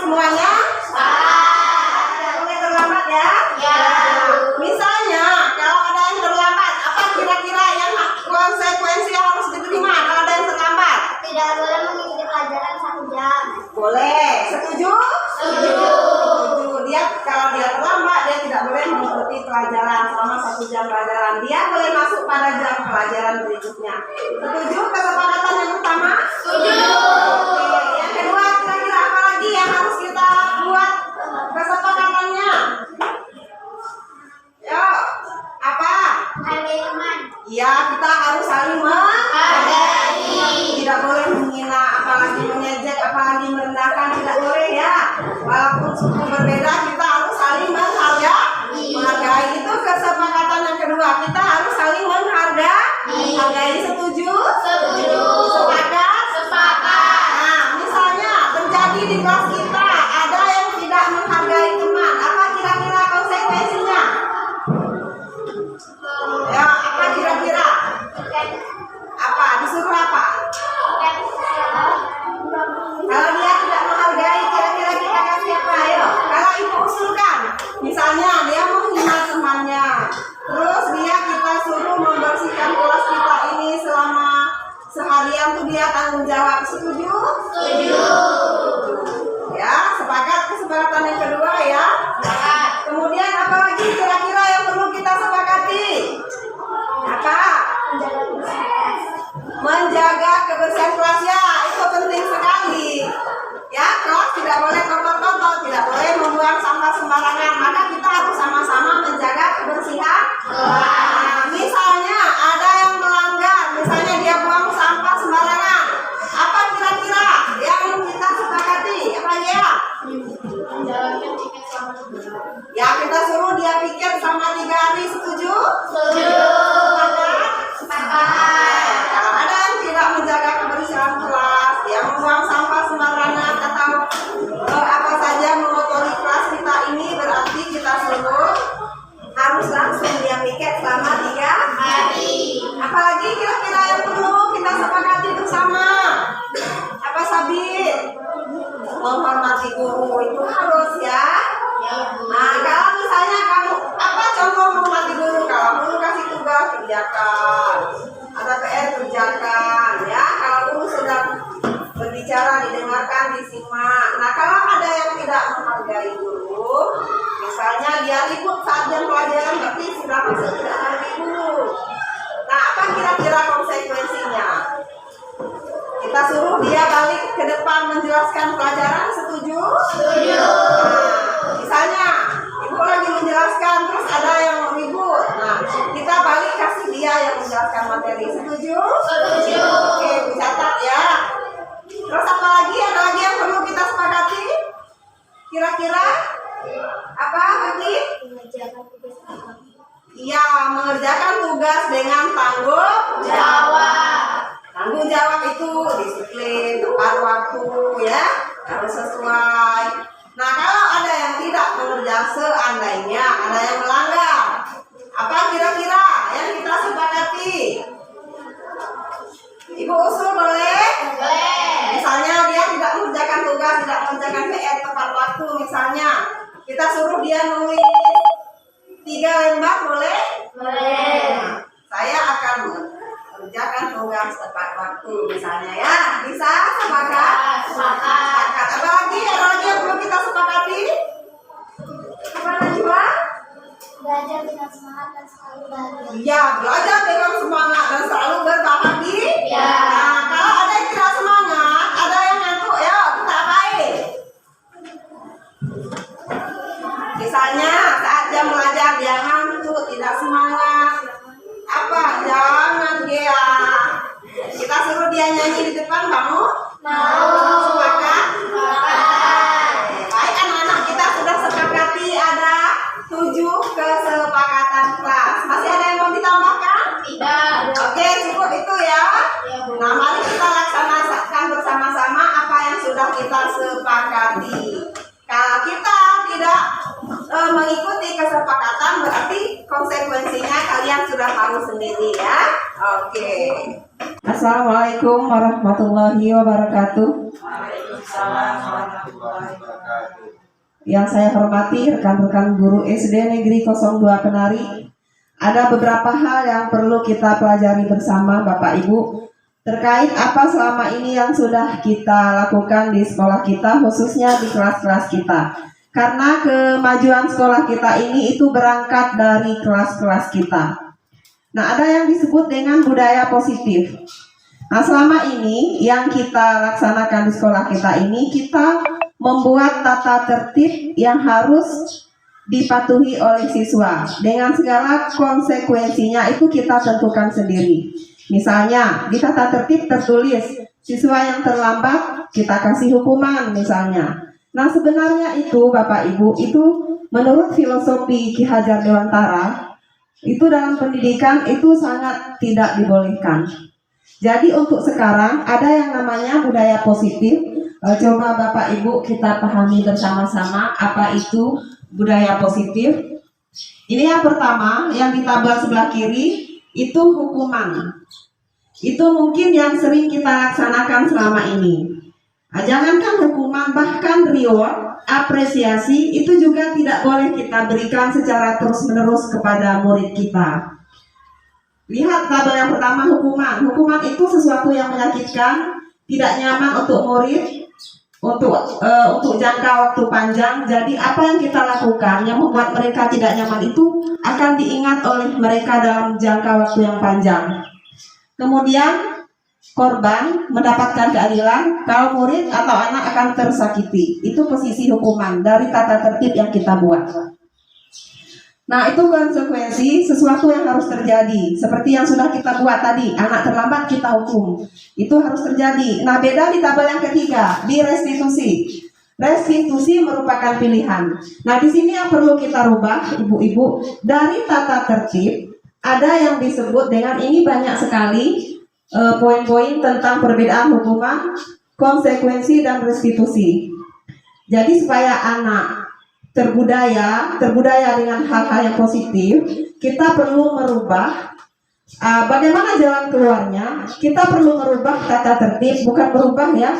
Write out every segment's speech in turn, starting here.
Semuanya? Tidak boleh terlambat ya? Ya. Misalnya, kalau ada yang terlambat, apa kira-kira yang konsekuensi yang harus diterima kalau ada yang terlambat? Tidak boleh mengikuti pelajaran 1 jam. Boleh. Setuju? Setuju. Dia kalau dia terlambat, dia tidak boleh mengikuti pelajaran selama 1 jam pelajaran. Dia boleh masuk pada jam pelajaran berikutnya. Setuju kesepakatan yang pertama? Setuju. Oke. Yang kedua, kira-kira apa lagi yang harus kita buat kesepakatannya? Yuk, apa? Hargai teman. Ya, kita harus saling menghargai. Tidak boleh menghina, apalagi mengejek, apalagi merendahkan, tidak boleh ya. Walaupun suku berbeda, kita harus saling menghargai. Itu kesepakatan yang kedua. Kita harus saling menghargai. Setuju? Setuju. Sepakat? Sepakat. Nah, misalnya terjadi di kelas kita ada yang tidak menghargai teman. Apa kira-kira konsekuensinya? Ya, apa kira-kira? Apa? Disuruh apa? Kalau dia tidak menghargai, kira-kira kita kasih apa? Ayo, kalau ibu usulkan, misalnya dia menghina temannya, terus kita suruh membersihkan kelas kita ini selama seharian tuh dia tanggung jawab. Setuju? Setuju. Ya, sepakat kesepakatan yang kedua ya. Sepakat. Kemudian apa lagi kira-kira yang perlu kita sepakati? Apa? Menjaga kebersihan kelas ya, itu penting sekali. Ya, kelas tidak boleh kotor-kotor, tidak boleh membuang sampah sembarangan. Maka kita harus sama-sama menjaga kebersihan. Nah, misalnya ada yang melanggar, misalnya dia buang sampah sembarangan. Apa kira-kira yang kita sepakati? Apa ya? Menjalankan tiket selama 3 hari. Ya, kita suruh dia pikir selama 3 hari. Setuju? Setuju. Sepakat. Kalau ada yang tidak menjaga kebersihan kelas, dia membuang sampah sembarangan atau apa saja mengotori kelas kita ini, berarti kita suruh harus langsung dia piket selama 3 Hari. Apalagi kira-kira yang perlu kita sepakati bersama? Apa Sabit? Menghormati guru itu harus ya. Nah, kalau misalnya kamu apa contoh menghormati guru? Kalau guru kasih tugas kerjakan, ada PR kerjakan ya. Kalau guru sedang berbicara didengarkan, disimak. Nah, kalau ada yang tidak menghargai guru, misalnya dia ribut saat jam pelajaran, berarti sudah masuk tidak menghargai guru. Nah, apa kira-kira konsekuensinya? Kita suruh dia balik ke depan menjelaskan pelajaran. Setuju? Setuju. Nah, misalnya ibu lagi menjelaskan terus ada yang ribut. Nah, kita balik kasih dia yang menjelaskan materi. Setuju? Setuju. Oke, dicatat ya. Terus apa lagi? Ada lagi yang perlu kita sepakati? Kira-kira apa lagi? Mengerjakan tugas apa? Iya, mengerjakan tugas dengan tanggung Jawab. Tanggung jawab itu disiplin, tepat waktu ya, harus sesuai. Nah, kalau ada yang tidak mengerjakan, seandainya ada yang melanggar, apa kira-kira yang kita sepakati? Ibu usul boleh? Boleh. Misalnya dia tidak mengerjakan tugas, tidak mengerjakan PR tepat waktu, misalnya kita suruh dia nulis 3 lembar, boleh? Boleh. Nah, saya akan mengerjakan tugas tepat waktu, misalnya ya. Bisa? Sepakat? Sepakat. Apa lagi? Ada lagi yang perlu kita sepakati? Apa lagi, Pak? Belajar dengan semangat dan selalu bahagia. Iya, belajar dengan semangat dan selalu berbahagia. Ya. Nah, kalau ada yang tidak semangat, ada yang ngantuk, ya kita apain? Misalnya saat jam belajar dia ngantuk, tidak semangat. Apa? Jangan dia. Kita suruh dia nyanyi di depan, kamu? Mau. Sepakat? Sepakat. Baik, anak-anak kita sudah sepakati ada 7 kesepakatan kelas. Masih ada yang mau ditambahkan? Tidak. Oke, cukup itu ya. Nah, mari kita laksanakan bersama-sama apa yang sudah kita sepakati. Kalau kita tidak mengikuti kesepakatan, berarti konsekuensinya kalian sudah tahu sendiri ya. Oke. Assalamualaikum warahmatullahi wabarakatuh. Waalaikumsalam warahmatullahi wabarakatuh. Yang saya hormati rekan-rekan guru SD Negeri 02 Penari, ada beberapa hal yang perlu kita pelajari bersama Bapak Ibu terkait apa selama ini yang sudah kita lakukan di sekolah kita, khususnya di kelas-kelas kita. Karena kemajuan sekolah kita ini itu berangkat dari kelas-kelas kita. Nah, ada yang disebut dengan budaya positif. Nah, selama ini yang kita laksanakan di sekolah kita ini, kita membuat tata tertib yang harus dipatuhi oleh siswa. Dengan segala konsekuensinya itu kita tentukan sendiri. Misalnya, di tata tertib tertulis, siswa yang terlambat kita kasih hukuman misalnya. Nah, sebenarnya itu Bapak Ibu, itu menurut filosofi Ki Hajar Dewantara, itu dalam pendidikan itu sangat tidak dibolehkan. Jadi untuk sekarang ada yang namanya budaya positif. Coba Bapak Ibu kita pahami bersama-sama apa itu budaya positif. Ini yang pertama, yang di tabel sebelah kiri itu hukuman. Itu mungkin yang sering kita laksanakan selama ini. Nah, jangankan hukuman, bahkan reward, apresiasi itu juga tidak boleh kita berikan secara terus-menerus kepada murid kita. Lihat tabel yang pertama, hukuman. Hukuman itu sesuatu yang menyakitkan, tidak nyaman untuk murid, untuk jangka waktu panjang. Jadi apa yang kita lakukan yang membuat mereka tidak nyaman itu akan diingat oleh mereka dalam jangka waktu yang panjang. Kemudian korban mendapatkan keadilan, kalau murid atau anak akan tersakiti. Itu posisi hukuman dari tata tertib yang kita buat. Nah, itu konsekuensi sesuatu yang harus terjadi. Seperti yang sudah kita buat tadi, anak terlambat kita hukum. Itu harus terjadi. Nah, beda di tabel yang ketiga, di restitusi. Restitusi merupakan pilihan. Nah, di sini yang perlu kita rubah, ibu-ibu, dari tata tertib, ada yang disebut dengan ini banyak sekali poin-poin tentang perbedaan hukuman, konsekuensi, dan restitusi. Jadi supaya anak terbudaya dengan hal-hal yang positif, kita perlu merubah bagaimana jalan keluarnya. Kita perlu merubah tata tertib, bukan merubah ya,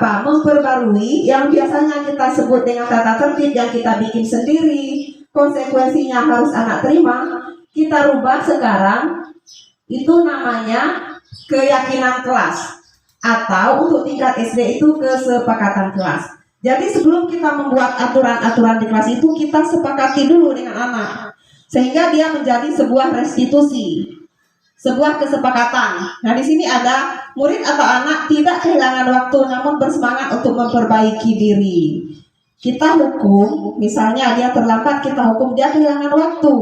memperbarui yang biasanya kita sebut dengan tata tertib yang kita bikin sendiri, konsekuensinya harus anak terima. Kita rubah sekarang, itu namanya keyakinan kelas, atau untuk tingkat SD itu kesepakatan kelas. Jadi sebelum kita membuat aturan-aturan di kelas itu, kita sepakati dulu dengan anak, sehingga dia menjadi sebuah restitusi, sebuah kesepakatan. Nah, di sini ada murid atau anak tidak kehilangan waktu, namun bersemangat untuk memperbaiki diri. Kita hukum, misalnya dia terlambat, kita hukum dia kehilangan waktu.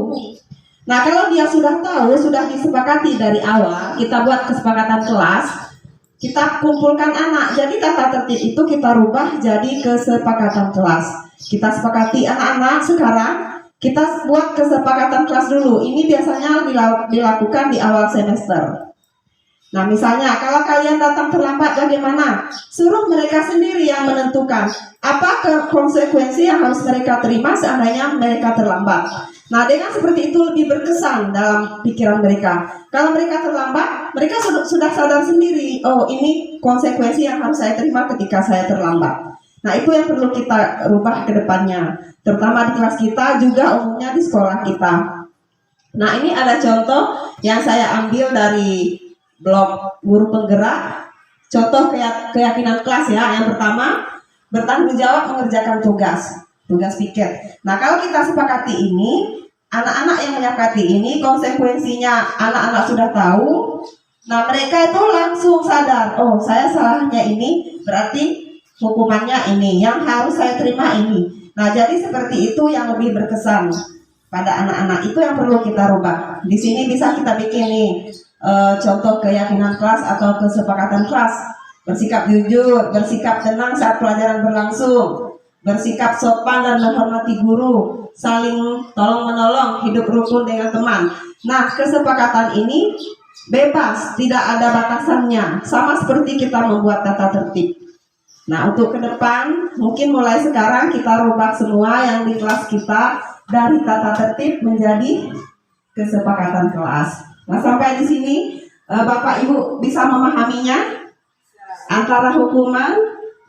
Nah, kalau dia sudah tahu, sudah disepakati dari awal, kita buat kesepakatan kelas, kita kumpulkan anak. Jadi tata tertib itu kita rubah jadi kesepakatan kelas. Kita sepakati anak-anak sekarang, kita buat kesepakatan kelas dulu. Ini biasanya dilakukan di awal semester. Nah, misalnya kalau kalian datang terlambat bagaimana? Suruh mereka sendiri yang menentukan apa konsekuensi yang harus mereka terima seandainya mereka terlambat. Nah, dengan seperti itu lebih berkesan dalam pikiran mereka. Kalau mereka terlambat, mereka sudah sadar sendiri, oh ini konsekuensi yang harus saya terima ketika saya terlambat. Nah, itu yang perlu kita rubah ke depannya, terutama di kelas kita, juga umumnya di sekolah kita. Nah, ini ada contoh yang saya ambil dari blog Guru Penggerak. Contoh keyakinan kelas ya. Yang pertama, bertanggung jawab mengerjakan tugas piket. Nah, kalau kita sepakati ini, anak-anak yang menyepakati ini, konsekuensinya anak-anak sudah tahu. Nah, mereka itu langsung sadar, oh saya salahnya ini, berarti hukumannya ini, yang harus saya terima ini. Nah, jadi seperti itu yang lebih berkesan pada anak-anak. Itu yang perlu kita rubah. Di sini bisa kita bikin nih contoh keyakinan kelas atau kesepakatan kelas. Bersikap jujur, bersikap tenang saat pelajaran berlangsung, bersikap sopan dan menghormati guru, saling tolong-menolong, hidup rukun dengan teman. Nah, kesepakatan ini bebas, tidak ada batasannya, sama seperti kita membuat tata tertib. Nah, untuk ke depan, mungkin mulai sekarang kita rubah semua yang di kelas kita dari tata tertib menjadi kesepakatan kelas. Nah, sampai di sini Bapak Ibu bisa memahaminya antara hukuman,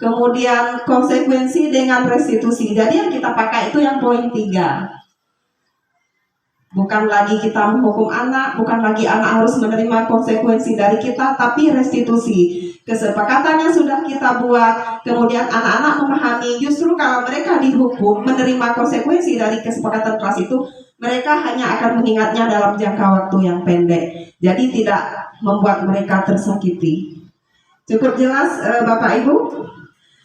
kemudian konsekuensi dengan restitusi. Jadi yang kita pakai itu yang poin 3. Bukan lagi kita menghukum anak, bukan lagi anak harus menerima konsekuensi dari kita, tapi restitusi. Kesepakatan yang sudah kita buat, kemudian anak-anak memahami justru kalau mereka dihukum menerima konsekuensi dari kesepakatan kelas itu, mereka hanya akan mengingatnya dalam jangka waktu yang pendek. Jadi tidak membuat mereka tersakiti. Cukup jelas Bapak Ibu?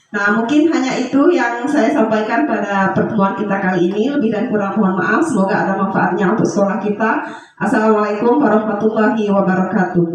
Nah, mungkin hanya itu yang saya sampaikan pada pertemuan kita kali ini. Lebih dan kurang mohon maaf. Semoga ada manfaatnya untuk sekolah kita. Assalamualaikum warahmatullahi wabarakatuh.